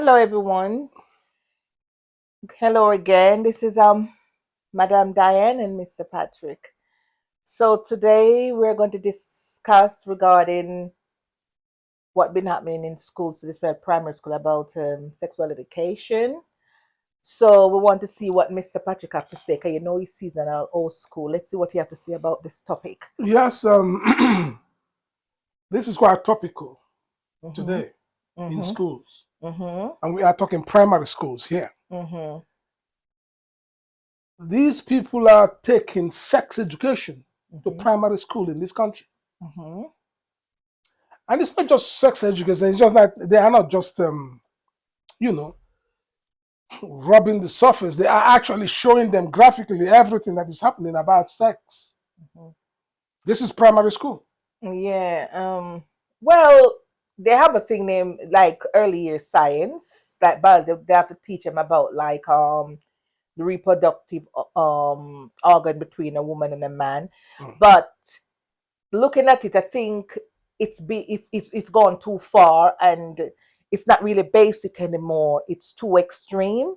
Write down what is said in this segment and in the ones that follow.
Hello, everyone. Hello again. This is Madam Diane and Mr. Patrick. So today we're going to discuss regarding what been happening in schools, this primary school about sexual education. So we want to see what Mr. Patrick have to say. Cause you know he's in our old school. Let's see what he have to say about this topic. Yes, this is quite topical Mhm. today in Mhm. schools, Mhm. and we are talking primary schools here. Mhm. These people are taking sex education to Mhm. primary school in this country, Mhm. and it's not just sex education. It's just that they are not just you know rubbing the surface. They are actually showing them graphically everything that is happening about sex. Mhm. This is primary school. Yeah. Well, they have a thing named like early year science. Like, but they have to teach them about like the reproductive organ between a woman and a man. Mm. But looking at it, I think it's gone too far, and it's not really basic anymore. It's too extreme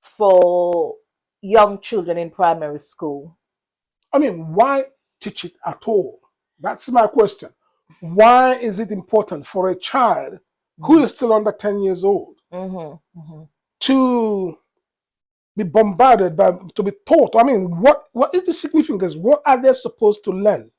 for young children in primary school. I mean, why teach it at all? That's my question. Why is it important for a child who Mm-hmm. is still under 10 years old Mm-hmm. Mm-hmm. to be bombarded by, to be taught? I mean, what is the significance? What are they supposed to learn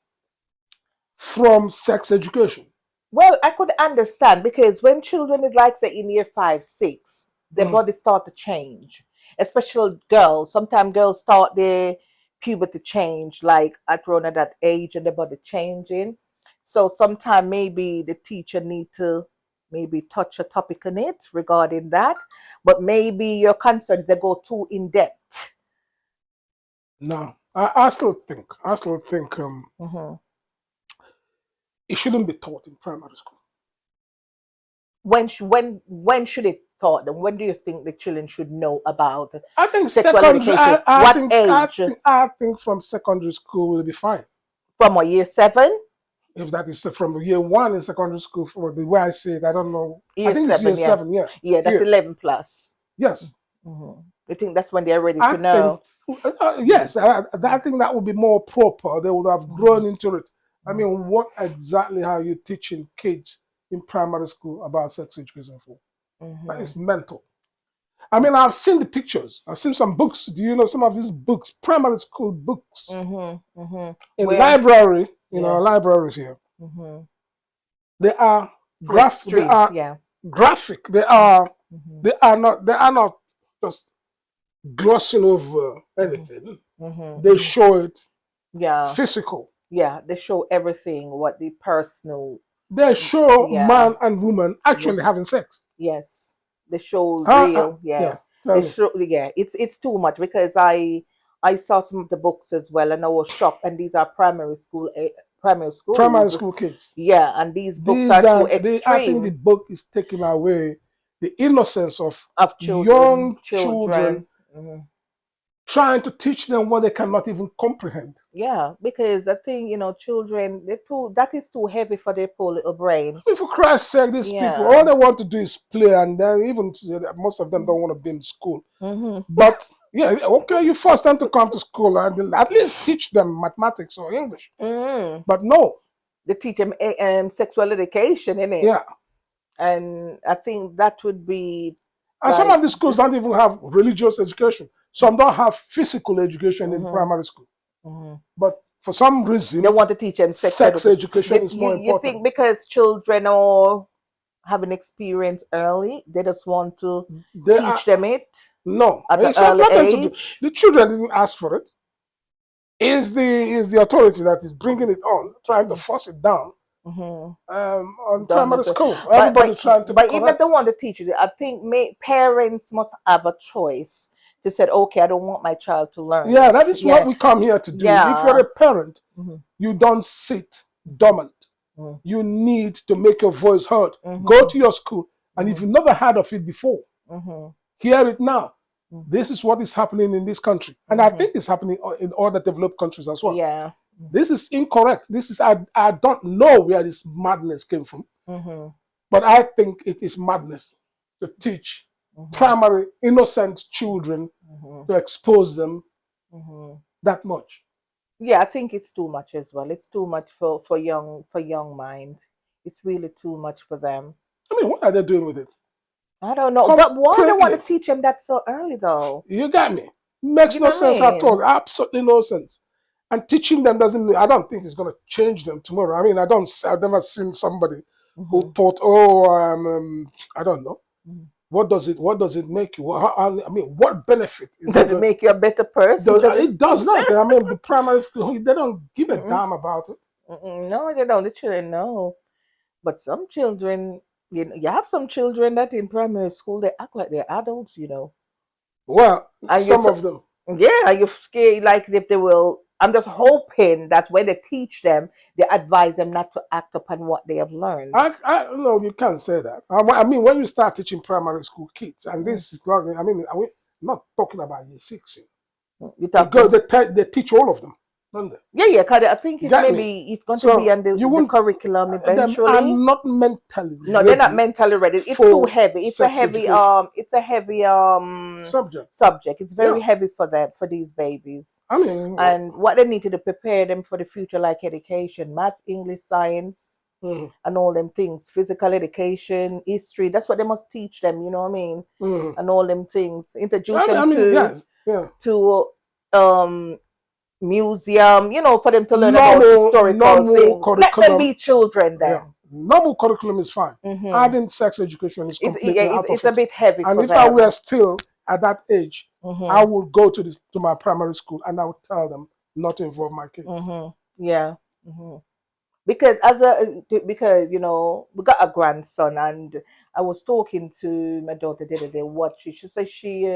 from sex education? Well, I could understand because when children is like say in year five, six, their Mm. body start to change. Especially girls. Sometimes girls start their puberty change like at around at that age and their body changing. So sometimes maybe the teacher need to maybe touch a topic on it regarding that. But maybe your concerns they go too in depth. No, I still think Hmm. it shouldn't be taught in primary school. When should it taught them? When do you think the children should know about I think sexual secondary. education? What age? I think from secondary school will be fine. From a year seven? If that is from year one in secondary school, for the way I see it, I don't know. I Year think it's year seven, yeah. seven. Yeah, Yeah, that's here. 11 plus. Yes, Mm-hmm. I think that's when they're ready I to think. know. Yes, I think that would be more proper. They would have Mm-hmm. grown into it. I mean, what exactly are you teaching kids in primary school about sex education for? That Mm-hmm. is mental. I mean, I've seen the pictures. I've seen some books. Do you know some of these books, primary school books Mm-hmm. Mm-hmm. in Where, library, yeah. libraries here? Mm-hmm. They are Too they extreme, are yeah. graphic. Mm-hmm. They are not just glossing over Mm-hmm. anything. Mm-hmm. They Mm-hmm. show it Yeah, physical. yeah. They show everything, what the personal, They show yeah, man and woman yeah. actually having sex. Yes, they show Huh? real. Yeah, Yeah, tell they me. show. Yeah, it's too much because I saw some of the books as well, and I was shocked. And these are primary Primary schools. school kids. Yeah, and these books These are too are I think the extreme book is taking away the innocence of of children. young children, Children. Mhm. trying to teach them what they cannot even comprehend. Yeah, because I think children they too that is too heavy for their poor little brain. I mean, for Christ's sake, these people, all Yeah. they want to do is play, and then even most of them don't want to be in school. Hmm. But yeah, okay, you force them to come to school and then at least teach them mathematics or English. Hmm. But no, They teach them sexual education in it, yeah. and I think that would be And some like. of the schools don't even have religious education. Some don't have physical education in Hmm. primary school. Hmm. But for some They reason, want to teach them sex sex education. education You, is you more you important. think because children are having experience early, they just want to They are teach them it no, at an it's not early for them to do. age? The children didn't ask for it. Is the authority that is bringing it on, trying to force it down Mm-hmm. on Done primary that, school. but Everybody but trying to be but even if they correct. want to teach it, I think parents must have a choice to say, okay, I don't want my child to learn Yeah, it. that is what Yeah, we come here to do. If you're yeah. a parent, Mm-hmm. you don't sit dormant. You need to make your voice heard. Go Mm-hmm. to your school, and if Mm-hmm. you've never heard of it before, Mm-hmm. hear it now. This is what is happening in this country, and I Mm-hmm. think it's happening in other developed countries as well. Yeah. This is incorrect. I don't know where this madness came from, Mm-hmm. but I think it is madness. to teach Mhm. primary innocent children, Mhm. to expose them Mhm. that much. Yeah, I think it's too much as well. It's too much for young mind. It's really too much for them. I mean, what are they doing with it? I don't know, but why they want Completely. to teach them that so early though? You got me? Makes You no know what I sense at mean? all. Absolutely no sense. And teaching them doesn't. I don't think it's going to change them tomorrow. I mean, I don't. I've never seen somebody who Mhm. thought, oh, I don't know. Mhm. What does it make you? I mean, what benefit is it Does it going? make you a better person? Does Does it? it does not? I mean, the primary school, they don't give a Mm-mm. damn about it. Mm-mm. No, they don't. The children know. But some children, you have some children that in primary school they act like they're adults, Well, and some of them. yeah, and you're scared like if they will. I'm just hoping that when they teach them, they advise them not to act upon what they have learned. I no, you can't say that. I mean, when you start teaching primary school kids, and Mm. this is not. I mean, I'm not talking about year six. You They go, talking? they teach all of them, don't they? Yeah, yeah. Cause I think You it's got me? maybe it's going to be So on you the won't, curriculum them are eventually. not mentally No, they're not ready mentally ready. It's too for heavy. sex education It's a heavy subject. subject. It's very Yeah. heavy for them, for these babies. I mean, And what they need to do, prepare them for the future, like education, maths, English, science, mhm, and all them things, physical education, history. That's what they must teach them, you know what I mean? mhm. And all them things. Introduce them Yes, yeah. to um museum, for them to learn about historical Normal things. Let them curriculum. be children Yeah, then. normal curriculum is fine. Hmm. Adding sex education is It's yeah, completely out of it's a it. bit heavy And for if I were them. still at that age, I Hmm. would go to my primary school and I would tell them not to involve my kids. Hmm. Yeah. Hmm. Because because we got a grandson, and I was talking to my daughter the other day. What she said she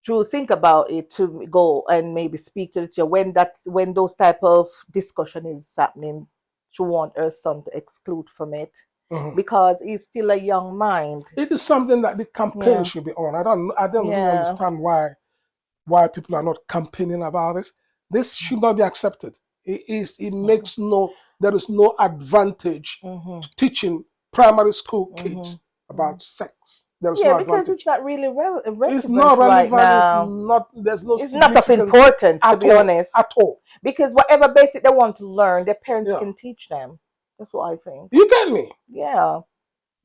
will think about it to go and maybe speak to the teacher when those type of discussion is happening. She want her son to exclude from it Mhm. because he's still a young mind. It is something that the campaign Yeah, should be on. I don't really yeah. understand why people are not campaigning about this. This should not be accepted. It Hmm. makes no there is no advantage Hmm. to teaching primary school Hmm. kids about sex. There is Yeah, no because it's advantage. not really It's relevant not right relevant, now. there's no It's not of significance importance, to at be all. honest, At all. because whatever basic they want to learn, their parents Yeah. can teach them. That's what I think. You get me? Yeah,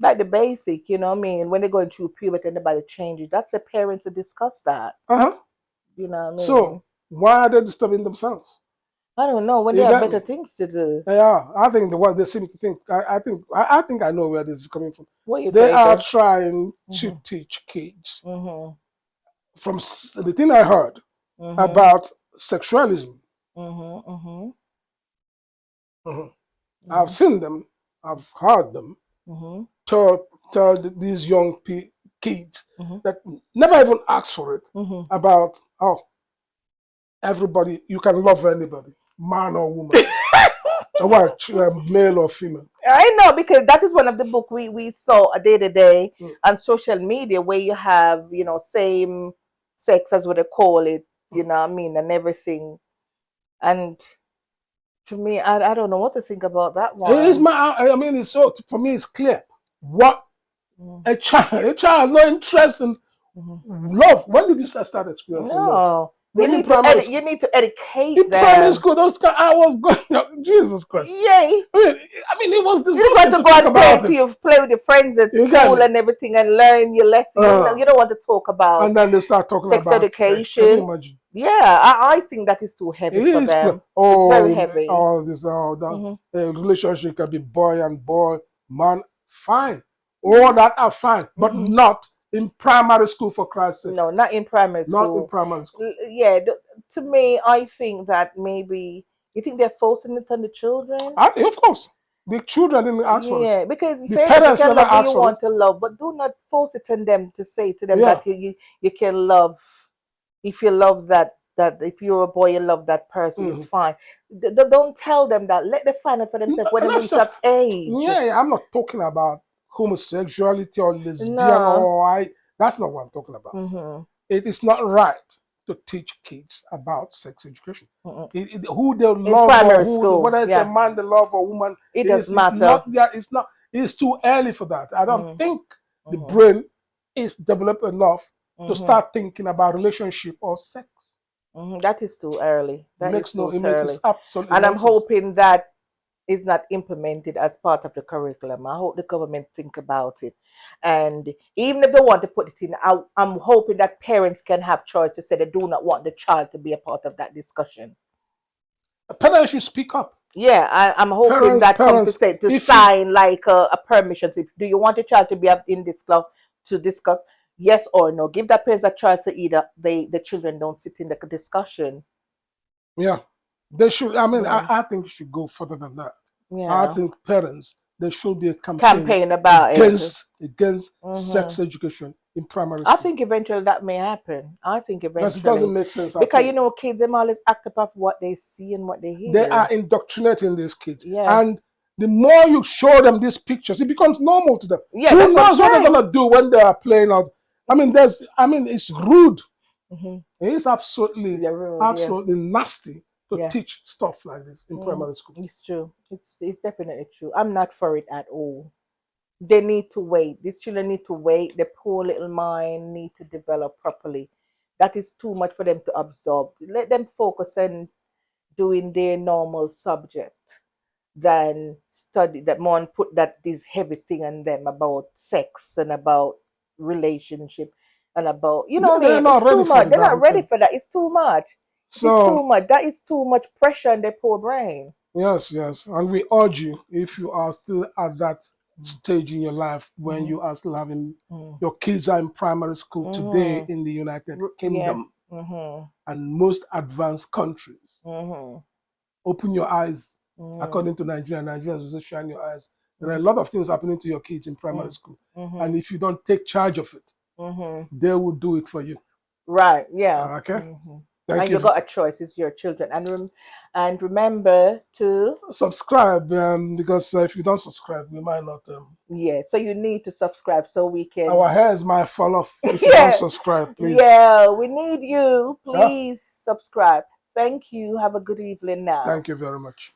like the basic, you know what I mean? When they're going through puberty and nobody changes, that's the parents to discuss that. Uh-huh. You know what I mean? So why are they disturbing themselves? I don't know when they You have get better me? things to do. They are. I think the what they seem to think. I think I know where this is coming from. What you They think? are trying to Mhm. teach kids Mhm. from the thing I heard Mhm. about sexualism. Mhm. Mhm. Mhm. I've Mhm. seen them. I've heard them Mhm. tell these young kids Mhm. that never even ask for it Mhm. about everybody you can love anybody, man or woman, or what, male or female. I know because that is one of the book we saw a day to day Mm, on social media where you have same sex as what they call it, mm. what I mean, and everything. And to me, I don't know what to think about that It's one. my. I mean, it's so for me. It's clear. What Mm. a child has no interest in Mhm. love. When did you start experiencing love? No, When in primary school. you need to educate In primary them. school, I was going. Jesus Christ. Yay! I mean, it was You just want disgusting to to go think and play about to it. you play with your friends at You got school me? and everything and learn your lesson. Uh, You don't want to talk about and then they start talking sex about sex. Can you education. imagine? Yeah, I think that is too heavy It for is them. It's very oh heavy. all this all that Hmm. relationship can be boy and boy, man, fine. Hmm. All that are fine, but Hmm. not in primary school for Christ's sake. No, not in primary Not in school. primary school. Yeah, to me, I think that maybe you think they're forcing it on the children. I think, of course, the children didn't ask for it. Yeah, because The fair enough, you parents can never love who asked you for it. want to love, but do not force it on them to say to them Yeah. that you can love. If you love that if you're a boy you love that person, it's Mhm. fine. Don't tell them that. Let them find out for themselves when they That's reach just that age. yeah. I'm not talking about homosexuality or lesbian No. or I. That's not what I'm talking about. Mm-hmm. It is not right to teach kids about sex education. Mm-mm. Who they In love or primary who school, whether it's a yeah, man they love or woman, it it does is it's matter. not that it's not it's too early for that. I don't Mm. think the Mhm. brain is developed enough to Mhm. start thinking about relationship or sex. Mhm. That is too early. That is too It makes early. absolutely And I'm nonsense. hoping that is not implemented as part of the curriculum. I hope the government think about it. And even if they want to put it in, I'm hoping that parents can have choice to say they do not want the child to be a part of that discussion. Parents should speak up. Yeah, I'm hoping that come to Parents, say to if you, sign like a permission slip. Do you want your child to be up in this club to discuss? Yes or no. Give that parents a choice to either the children don't sit in the discussion. yeah, they should. I mean, Yeah, I think you should go further than that. I yeah. think parents, there should be a campaign Campaign about it. against Hmm. sex education in primary I school think eventually that may happen. I think because it doesn't eventually, make sense at because you all. know, kids them always act up what they see and what they They are hear. indoctrinating these kids, Yeah, and the more you show them these pictures, it becomes normal to them. yeah. Who That's what I'm knows what they're saying. gonna do when they are playing out? I mean, it's rude. Hmm. It's Yeah, road. Yeah, absolutely nasty to yeah. teach stuff like this in Mm, primary school. it's true. It's definitely true. I'm not for it at all. They need to wait. These children need to wait. Their poor little mind need to develop properly. That is too much for them to absorb. Let them focus on doing their normal subject than study that more and put that this heavy thing on them about sex and about relationship and about what I They're mean. not It's ready too for much. the They're not damn ready thing. for that. It's too much. It is So too much. That is too much pressure on their poor brain. yes, yes, and we urge you, if you are still at that stage in your life when Mm-hmm. you are still having Mm-hmm. your kids are in primary school today Mm-hmm. in the United Yeah. Kingdom Mm-hmm. and most advanced countries. Mm-hmm. Open your eyes. Mm-hmm. According to Nigeria, Nigeria will say shine your eyes. There are a Mm-hmm. lot of things happening to your kids in primary school. Mm-hmm. And if you don't take charge of it, Mm-hmm. they will do it for you. Right. Yeah. Okay? Mm-hmm. Thank And you you. got a choice. It's your children. And remember to Subscribe because if you don't subscribe, we might not. yeah. So you need to subscribe so we can Our hairs might fall off if you don't yeah. subscribe, please. Yeah. We need you. Yeah? Please subscribe. Thank you. Have a good evening now. Thank you very much.